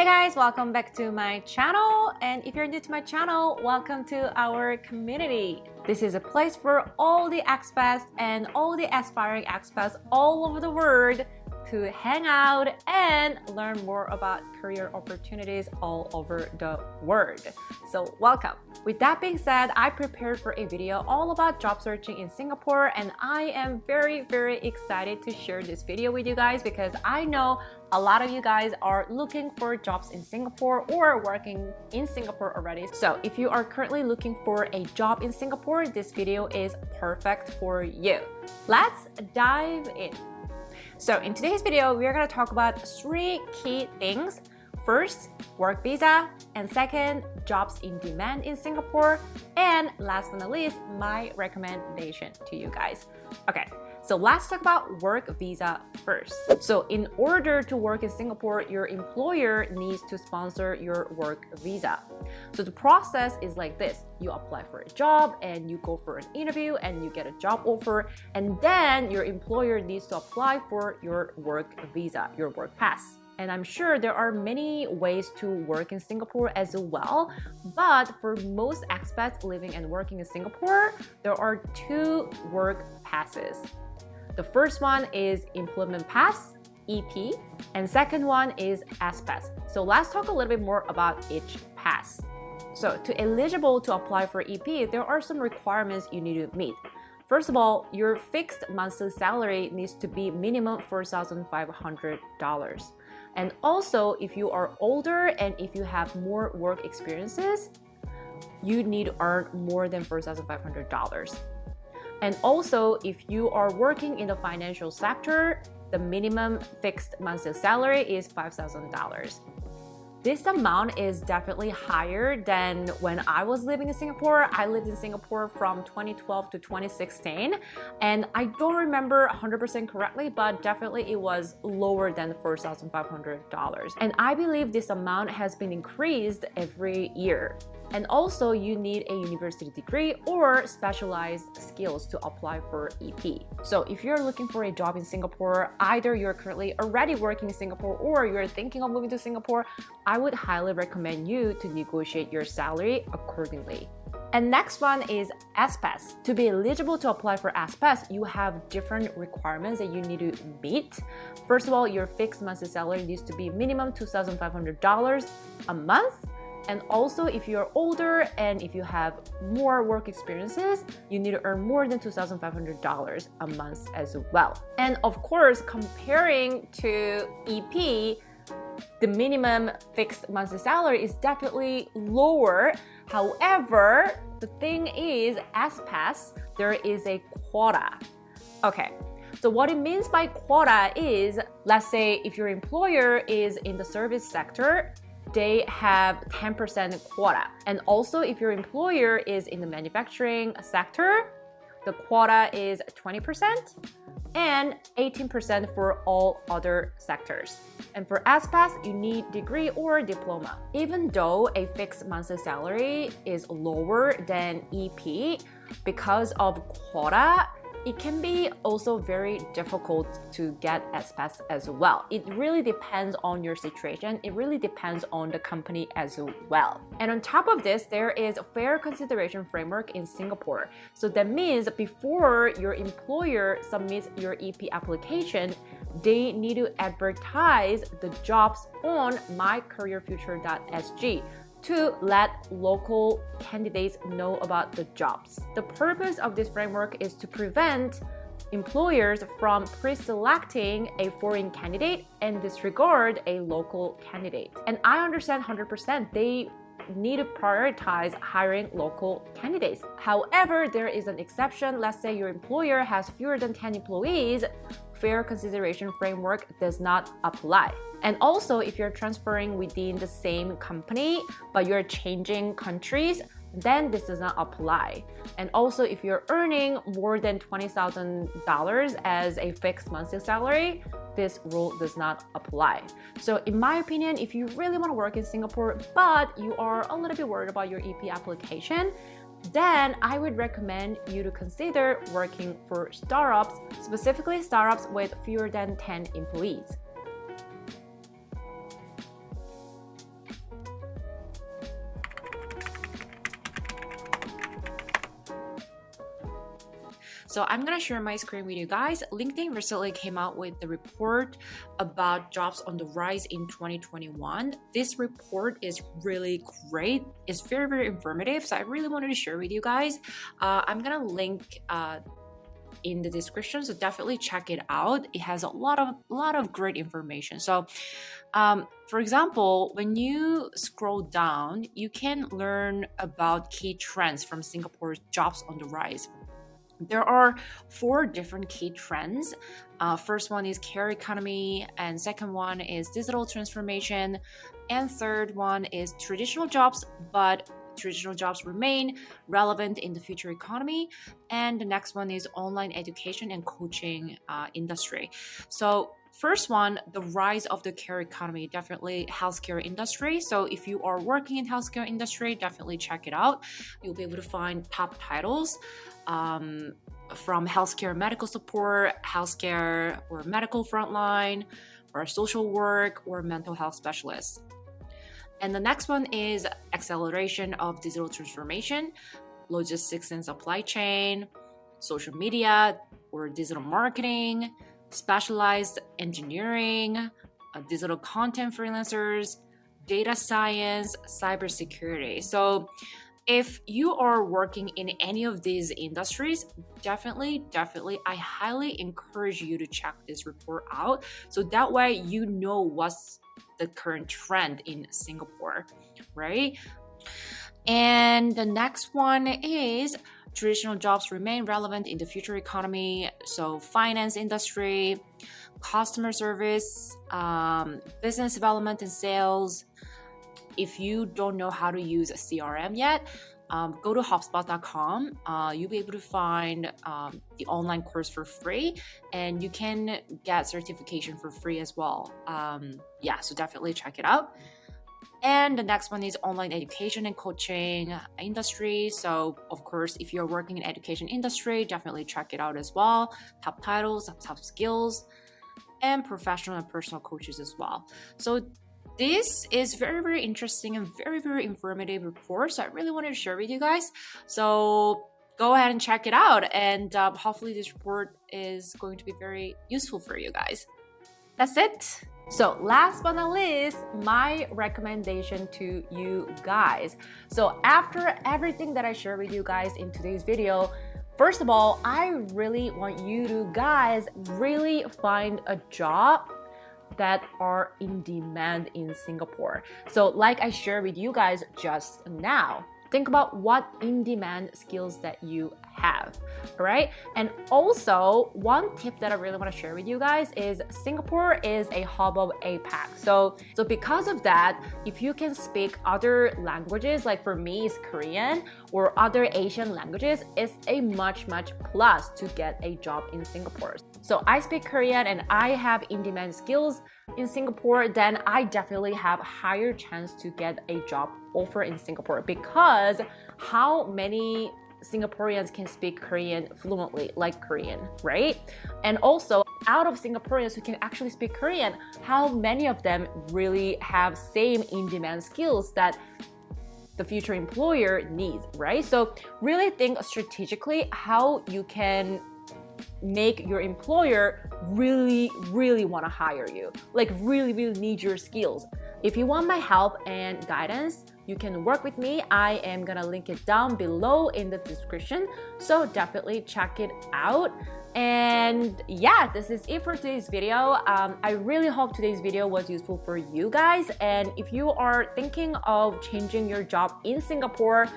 Hey guys, welcome back to my channel, and if you're new to my channel, welcome to our community. This is a place for all the expats and all the aspiring expats all over the world to hang out and learn more about career opportunities all over the world. So welcome. With that being said, I prepared for a video all about job searching in Singapore, and I am very excited to share this video with you guys because I know a lot of you guys are looking for jobs in Singapore or working in Singapore already. So if you are currently looking for a job in Singapore, this video is perfect for you. Let's dive in. So in today's video, we are going to talk about 3 key things. First, work visa, and second, jobs in demand in Singapore, and last but not least, my recommendation to you guys. Okay, so let's talk about work visa first. So in order to work in Singapore, your employer needs to sponsor your work visa. So the process is like this. You apply for a job and you go for an interview and you get a job offer, and then your employer needs to apply for your work visa, your work pass. And I'm sure there are many ways to work in Singapore as well, but for most expats living and working in Singapore, there are 2 work passes. The first one is Employment Pass, EP, and second one is SPass. So let's talk a little bit more about each pass. So to eligible to apply for EP, there are some requirements you need to meet. First of all, your fixed monthly salary needs to be minimum $4,500. And also, if you are older and if you have more work experiences, you need to earn more than $4,500. And also, if you are working in the financial sector, the minimum fixed monthly salary is $5,000. This amount is definitely higher than when I was living in Singapore. I lived in Singapore from 2012 to 2016, and I don't remember 100% correctly, but definitely it was lower than $4,500. And I believe this amount has been increased every year. And also, you need a university degree or specialized skills to apply for EP. So if you're looking for a job in Singapore, either you're currently already working in Singapore or you're thinking of moving to Singapore, I would highly recommend you to negotiate your salary accordingly. And next one is SPass. To be eligible to apply for SPass, you have different requirements that you need to meet. First of all, your fixed monthly salary needs to be minimum $2,500 a month. And also, if you're older and if you have more work experiences, you need to earn more than $2,500 a month as well. And of course, comparing to EP, the minimum fixed monthly salary is definitely lower. However, the thing is, SPass, there is a quota. Okay. So what it means by quota is, let's say if your employer is in the service sector, they have 10% quota. And also, if your employer is in the manufacturing sector, the quota is 20% and 18% for all other sectors. And for SPass, you need degree or diploma. Even though a fixed monthly salary is lower than EP, because of quota, it can be also very difficult to get SPass as well. It really depends on your situation. It really depends on the company as well. And on top of this, there is a fair consideration framework in Singapore. So that means before your employer submits your EP application, they need to advertise the jobs on mycareerfuture.sg to let local candidates know about the jobs. The purpose of this framework is to prevent employers from pre-selecting a foreign candidate and disregard a local candidate. And I understand 100%, they need to prioritize hiring local candidates. However, there is an exception. Let's say your employer has fewer than 10 employees, fair consideration framework does not apply. And also, if you're transferring within the same company, but you're changing countries, then this does not apply. And also, if you're earning more than $20,000 as a fixed monthly salary, this rule does not apply. So in my opinion, if you really want to work in Singapore, but you are a little bit worried about your EP application, then I would recommend you to consider working for startups, specifically startups with fewer than 10 employees. So I'm gonna share my screen with you guys. LinkedIn recently came out with the report about jobs on the rise in 2021. This report is really great. It's very, very informative. So I really wanted to share with you guys. I'm gonna link in the description, so definitely check it out. It has a lot of great information. So for example, when you scroll down, you can learn about key trends from Singapore's jobs on the rise. There are 4 different key trends. First one is care economy, and second one is digital transformation, and third one is traditional jobs, but traditional jobs remain relevant in the future economy. And the next one is online education and coaching industry. So first one, the rise of the care economy, definitely healthcare industry. So if you are working in healthcare industry, definitely check it out. You'll be able to find top titles from healthcare medical support, healthcare or medical frontline, or social work, or mental health specialist. And the next one is acceleration of digital transformation, logistics and supply chain, social media or digital marketing, specialized engineering, digital content freelancers, data science, cybersecurity. So if you are working in any of these industries, definitely, I highly encourage you to check this report out. So that way you know what's the current trend in Singapore, right? And the next one is traditional jobs remain relevant in the future economy. So finance industry, customer service, business development and sales. If you don't know how to use a CRM yet, go to HubSpot.com. You'll be able to find the online course for free, and you can get certification for free as well. So definitely check it out. And the next one is online education and coaching industry. So of course, if you're working in education industry, definitely check it out as well. Top titles, top skills, and professional and personal coaches as well. So this is very, very interesting and very, very informative report. So I really wanted to share with you guys. So go ahead and check it out. And hopefully this report is going to be very useful for you guys. That's it. So last but not least, my recommendation to you guys. So after everything that I share with you guys in today's video, first of all, I really want you to guys really find a job that are in demand in Singapore. So like I shared with you guys just now, think about what in-demand skills that you have, all right? And also, one tip that I really want to share with you guys is Singapore is a hub of APAC. So because of that, if you can speak other languages, like for me, it's Korean, or other Asian languages, it's a much plus to get a job in Singapore. So I speak Korean and I have in-demand skills in Singapore, then I definitely have higher chance to get a job offer in Singapore, because how many Singaporeans can speak Korean fluently, like Korean, right? And also, out of Singaporeans who can actually speak Korean, how many of them really have same in-demand skills that the future employer needs, right? So really think strategically how you can make your employer really want to hire you, like really need your skills. If you want my help and guidance, you can work with me. I am gonna link it down below in the description, so definitely check it out. And yeah, this is it for today's video. I really hope today's video was useful for you guys. And if you are thinking of changing your job in Singapore,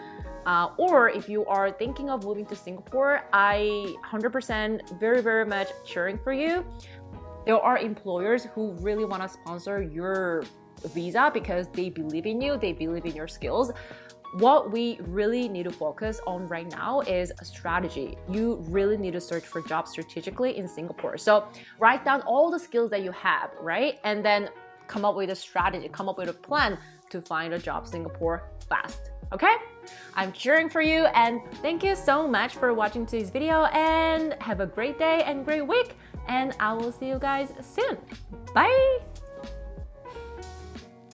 or if you are thinking of moving to Singapore, I 100% very much cheering for you. There are employers who really want to sponsor your visa because they believe in you, they believe in your skills. What we really need to focus on right now is a strategy. You really need to search for jobs strategically in Singapore. So write down all the skills that you have, right? And then come up with a strategy, come up with a plan to find a job in Singapore fast. Okay? I'm cheering for you, and thank you so much for watching today's video, and have a great day and great week, and I will see you guys soon. Bye!